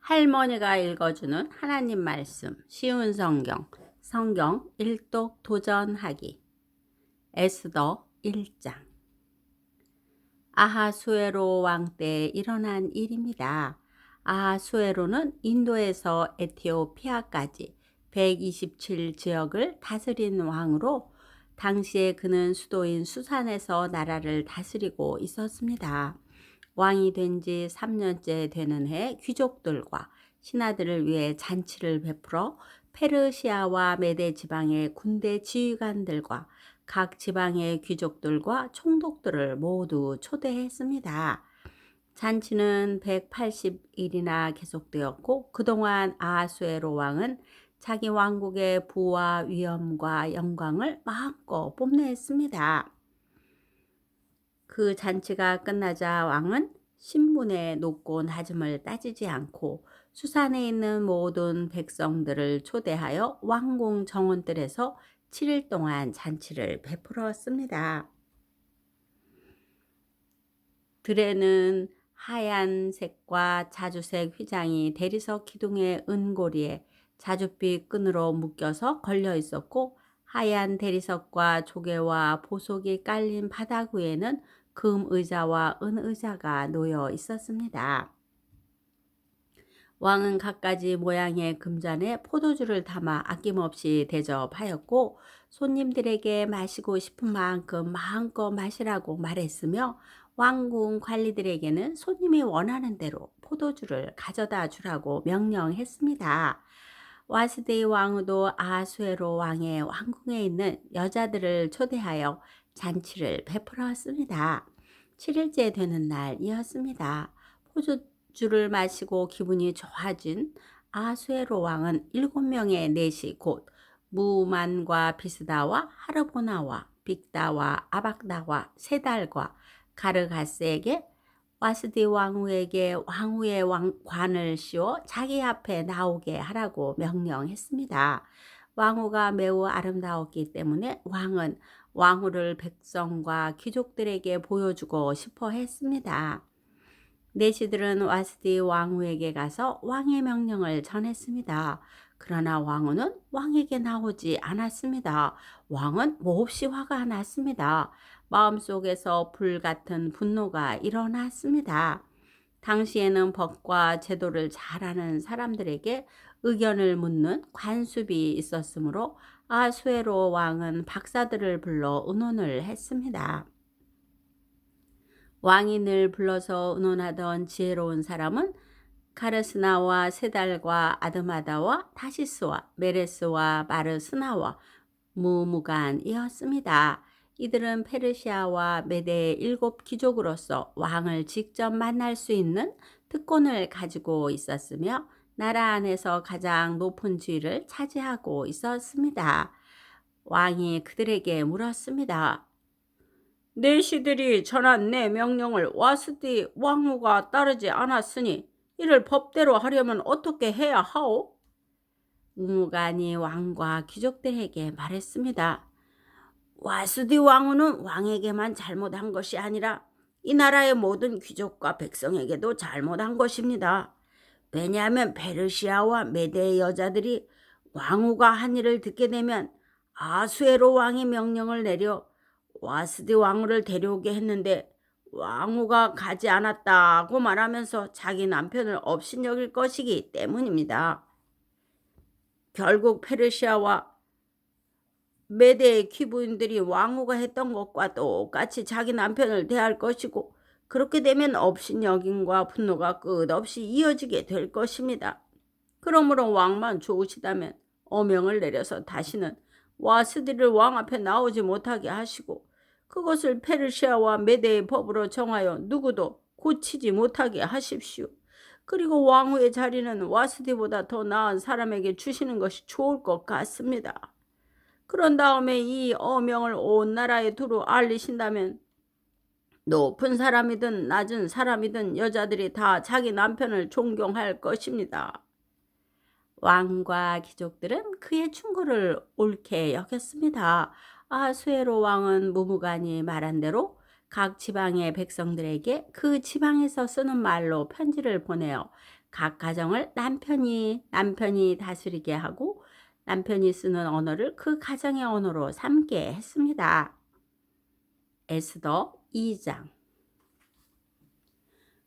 할머니가 읽어주는 하나님 말씀, 쉬운 성경 일독 도전하기. 에스더 1장. 아하수에로 왕 때 일어난 일입니다. 아하수에로는 인도에서 에티오피아까지 127 지역을 다스린 왕으로 당시에 그는 수도인 수산에서 나라를 다스리고 있었습니다. 왕이 된 지 3년째 되는 해 귀족들과 신하들을 위해 잔치를 베풀어 페르시아와 메데 지방의 군대 지휘관들과 각 지방의 귀족들과 총독들을 모두 초대했습니다. 잔치는 180일이나 계속되었고 그동안 아하수에로 왕은 자기 왕국의 부와 위엄과 영광을 마음껏 뽐냈습니다. 그 잔치가 끝나자 왕은 신분의 높고 낮음을 따지지 않고 수산에 있는 모든 백성들을 초대하여 왕궁 정원들에서 7일 동안 잔치를 베풀었습니다. 들에는 하얀색과 자주색 휘장이 대리석 기둥의 은고리에 자줏빛 끈으로 묶여서 걸려 있었고, 하얀 대리석과 조개와 보석이 깔린 바닥 위에는 금 의자와 은 의자가 놓여 있었습니다. 왕은 갖가지 모양의 금잔에 포도주를 담아 아낌없이 대접하였고, 손님들에게 마시고 싶은 만큼 마음껏 마시라고 말했으며, 왕궁 관리들에게는 손님이 원하는 대로 포도주를 가져다 주라고 명령했습니다. 와스디 왕후도 아하수에로 왕의 왕궁에 있는 여자들을 초대하여 잔치를 베풀었습니다. 7일째 되는 날이었습니다. 포도주를 마시고 기분이 좋아진 아하수에로 왕은 7명의 내시 곧 무만과 비스다와 하르보나와 빅다와 아박다와 세달과 가르가스에게 와스디 왕후에게 왕후의 관을 씌워 자기 앞에 나오게 하라고 명령했습니다. 왕후가 매우 아름다웠기 때문에 왕은 왕후를 백성과 귀족들에게 보여주고 싶어 했습니다. 내시들은 와스디 왕후에게 가서 왕의 명령을 전했습니다. 그러나 왕후는 왕에게 나오지 않았습니다. 왕은 몹시 화가 났습니다. 마음속에서 불같은 분노가 일어났습니다. 당시에는 법과 제도를 잘 아는 사람들에게 의견을 묻는 관습이 있었으므로 아수에로 왕은 박사들을 불러 의논을 했습니다. 왕이 늘 불러서 의논하던 지혜로운 사람은 카르스나와 세달과 아드마다와 타시스와 메레스와 마르스나와 무무간이었습니다. 이들은 페르시아와 메대의 7 귀족으로서 왕을 직접 만날 수 있는 특권을 가지고 있었으며 나라 안에서 가장 높은 지위를 차지하고 있었습니다. 왕이 그들에게 물었습니다. 내시들이 전한 내 명령을 와스디 왕후가 따르지 않았으니 이를 법대로 하려면 어떻게 해야 하오? 무무간이 왕과 귀족들에게 말했습니다. 와스디 왕후는 왕에게만 잘못한 것이 아니라 이 나라의 모든 귀족과 백성에게도 잘못한 것입니다. 왜냐하면 페르시아와 메대의 여자들이 왕후가 한 일을 듣게 되면 아수에로 왕이 명령을 내려 와스디 왕후를 데려오게 했는데 왕후가 가지 않았다고 말하면서 자기 남편을 업신여길 것이기 때문입니다. 결국 페르시아와 메대의 귀부인들이 왕후가 했던 것과 똑같이 자기 남편을 대할 것이고, 그렇게 되면 업신여김과 분노가 끝없이 이어지게 될 것입니다. 그러므로 왕만 좋으시다면 어명을 내려서 다시는 와스디를 왕 앞에 나오지 못하게 하시고, 그것을 페르시아와 메대의 법으로 정하여 누구도 고치지 못하게 하십시오. 그리고 왕후의 자리는 와스디보다 더 나은 사람에게 주시는 것이 좋을 것 같습니다. 그런 다음에 이 어명을 온 나라에 두루 알리신다면 높은 사람이든 낮은 사람이든 여자들이 다 자기 남편을 존경할 것입니다. 왕과 귀족들은 그의 충고를 옳게 여겼습니다. 아수에로 왕은 무무간이 말한 대로 각 지방의 백성들에게 그 지방에서 쓰는 말로 편지를 보내어 각 가정을 남편이 다스리게 하고 남편이 쓰는 언어를 그 가정의 언어로 삼게 했습니다. 에스더 2장.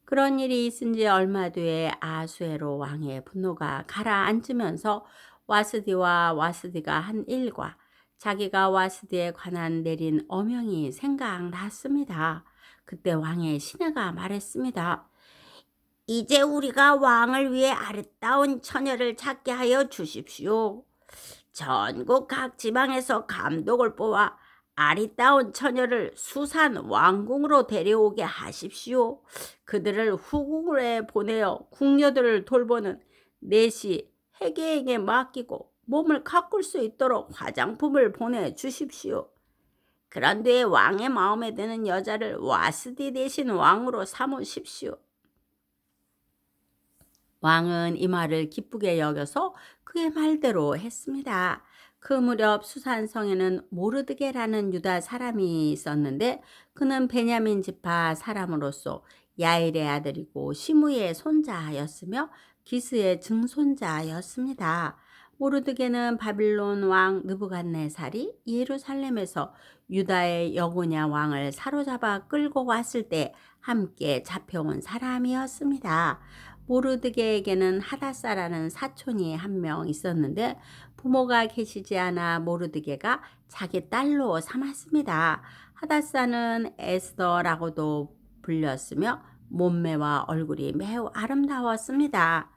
그런 일이 있은 지 얼마 뒤에 아수에로 왕의 분노가 가라앉으면서 와스디가 한 일과 자기가 와스디에 관한 내린 어명이 생각났습니다. 그때 왕의 시내가 말했습니다. 이제 우리가 왕을 위해 아름다운 처녀를 찾게 하여 주십시오. 전국 각 지방에서 감독을 뽑아 아리따운 처녀를 수산 왕궁으로 데려오게 하십시오. 그들을 후궁에 보내어 궁녀들을 돌보는 내시 해계에게 맡기고 몸을 가꿀 수 있도록 화장품을 보내주십시오. 그런 뒤에 왕의 마음에 드는 여자를 와스디 대신 왕으로 삼으십시오. 왕은 이 말을 기쁘게 여겨서 그의 말대로 했습니다. 그 무렵 수산성에는 모르드게라는 유다 사람이 있었는데 그는 베냐민 지파 사람으로서 야일의 아들이고 시므의 손자였으며 기스의 증손자였습니다. 모르드게는 바빌론 왕 느부갓네살이 예루살렘에서 유다의 여고냐 왕을 사로잡아 끌고 왔을 때 함께 잡혀온 사람이었습니다. 모르드게에게는 하다사라는 사촌이 한 명 있었는데 부모가 계시지 않아 모르드게가 자기 딸로 삼았습니다. 하다사는 에스더라고도 불렸으며 몸매와 얼굴이 매우 아름다웠습니다.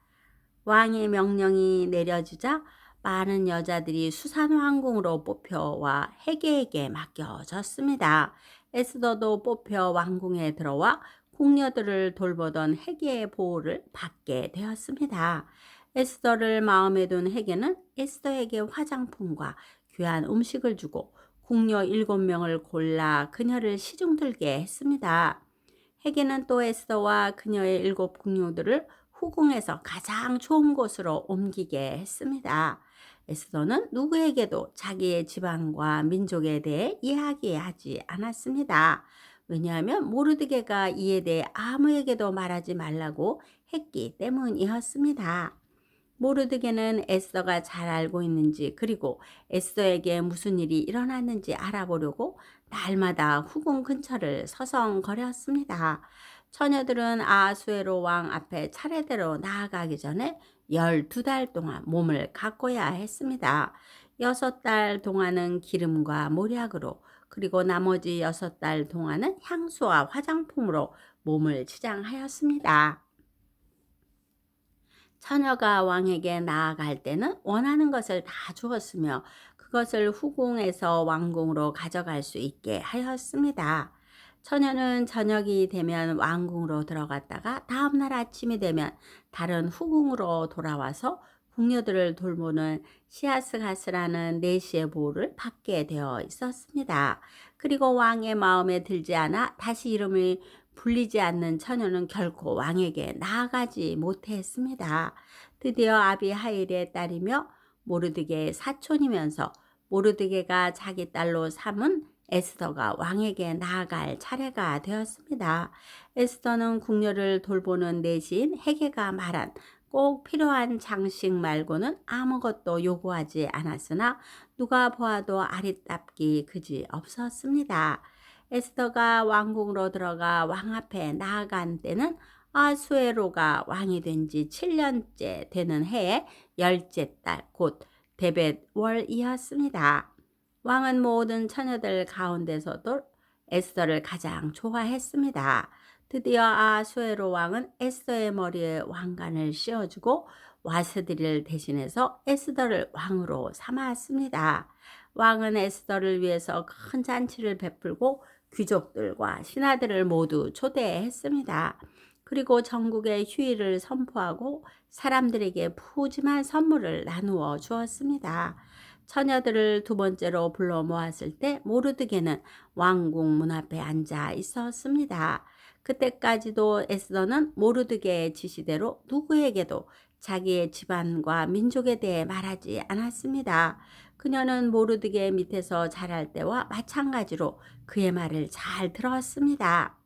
왕의 명령이 내려지자 많은 여자들이 수산 왕궁으로 뽑혀와 해계에게 맡겨졌습니다. 에스더도 뽑혀 왕궁에 들어와 궁녀들을 돌보던 해계의 보호를 받게 되었습니다. 에스더를 마음에 둔 해계는 에스더에게 화장품과 귀한 음식을 주고 궁녀 7명을 골라 그녀를 시중들게 했습니다. 해계는 또 에스더와 그녀의 7 궁녀들을 후궁에서 가장 좋은 곳으로 옮기게 했습니다. 에스더는 누구에게도 자기의 지방과 민족에 대해 이야기하지 않았습니다. 왜냐하면 모르드게가 이에 대해 아무에게도 말하지 말라고 했기 때문이었습니다. 모르드게는 에스더가 잘 알고 있는지 그리고 에스더에게 무슨 일이 일어났는지 알아보려고 날마다 후궁 근처를 서성거렸습니다. 처녀들은 아수에로 왕 앞에 차례대로 나아가기 전에 12달 동안 몸을 가꿔야 했습니다. 6달 동안은 기름과 모략으로 그리고 나머지 6달 동안은 향수와 화장품으로 몸을 치장하였습니다. 처녀가 왕에게 나아갈 때는 원하는 것을 다 주었으며 그것을 후궁에서 왕궁으로 가져갈 수 있게 하였습니다. 처녀는 저녁이 되면 왕궁으로 들어갔다가 다음날 아침이 되면 다른 후궁으로 돌아와서 궁녀들을 돌보는 시아스가스라는 내시의 보호를 받게 되어 있었습니다. 그리고 왕의 마음에 들지 않아 다시 이름을 불리지 않는 처녀는 결코 왕에게 나아가지 못했습니다. 드디어 아비하일의 딸이며 모르드게의 사촌이면서 모르드게가 자기 딸로 삼은 에스더가 왕에게 나아갈 차례가 되었습니다. 에스더는 궁녀를 돌보는 대신 해계가 말한 꼭 필요한 장식 말고는 아무것도 요구하지 않았으나 누가 보아도 아리답기 그지 없었습니다. 에스더가 왕궁으로 들어가 왕 앞에 나아간 때는 아수에로가 왕이 된 지 7년째 되는 해의 10째 달 곧 데벳월이었습니다. 왕은 모든 처녀들 가운데서도 에스더를 가장 좋아했습니다. 드디어 아수에로 왕은 에스더의 머리에 왕관을 씌워주고 와스디를 대신해서 에스더를 왕으로 삼았습니다. 왕은 에스더를 위해서 큰 잔치를 베풀고 귀족들과 신하들을 모두 초대했습니다. 그리고 전국에 휴일을 선포하고 사람들에게 푸짐한 선물을 나누어 주었습니다. 처녀들을 두 번째로 불러 모았을 때 모르드게는 왕궁 문 앞에 앉아 있었습니다. 그때까지도 에스더는 모르드게의 지시대로 누구에게도 자기의 집안과 민족에 대해 말하지 않았습니다. 그녀는 모르드게 밑에서 자랄 때와 마찬가지로 그의 말을 잘 들었습니다.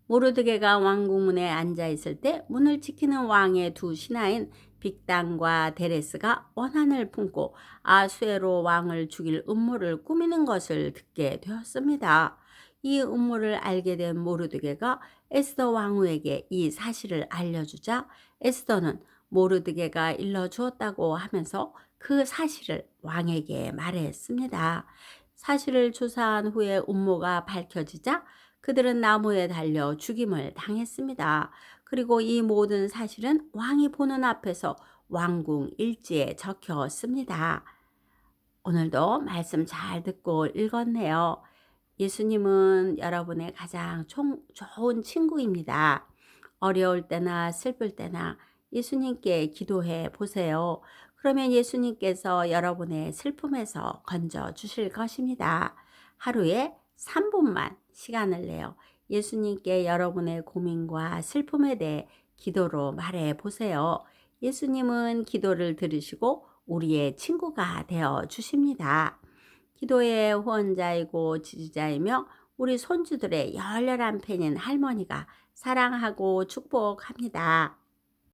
모르드게가 왕궁문에 앉아 있을 때 문을 지키는 왕의 두 신하인 빅단과 데레스가 원한을 품고 아수에로 왕을 죽일 음모를 꾸미는 것을 듣게 되었습니다. 이 음모를 알게 된 모르드게가 에스더 왕후에게 이 사실을 알려주자 에스더는 모르드게가 일러주었다고 하면서 그 사실을 왕에게 말했습니다. 사실을 조사한 후에 음모가 밝혀지자 그들은 나무에 달려 죽임을 당했습니다. 그리고 이 모든 사실은 왕이 보는 앞에서 왕궁 일지에 적혔습니다. 오늘도 말씀 잘 듣고 읽었네요. 예수님은 여러분의 가장 좋은 친구입니다. 어려울 때나 슬플 때나 예수님께 기도해 보세요. 그러면 예수님께서 여러분의 슬픔에서 건져 주실 것입니다. 하루에 3분만 시간을 내어 예수님께 여러분의 고민과 슬픔에 대해 기도로 말해 보세요. 예수님은 기도를 들으시고 우리의 친구가 되어 주십니다. 기도의 후원자이고 지지자이며 우리 손주들의 열렬한 팬인 할머니가 사랑하고 축복합니다.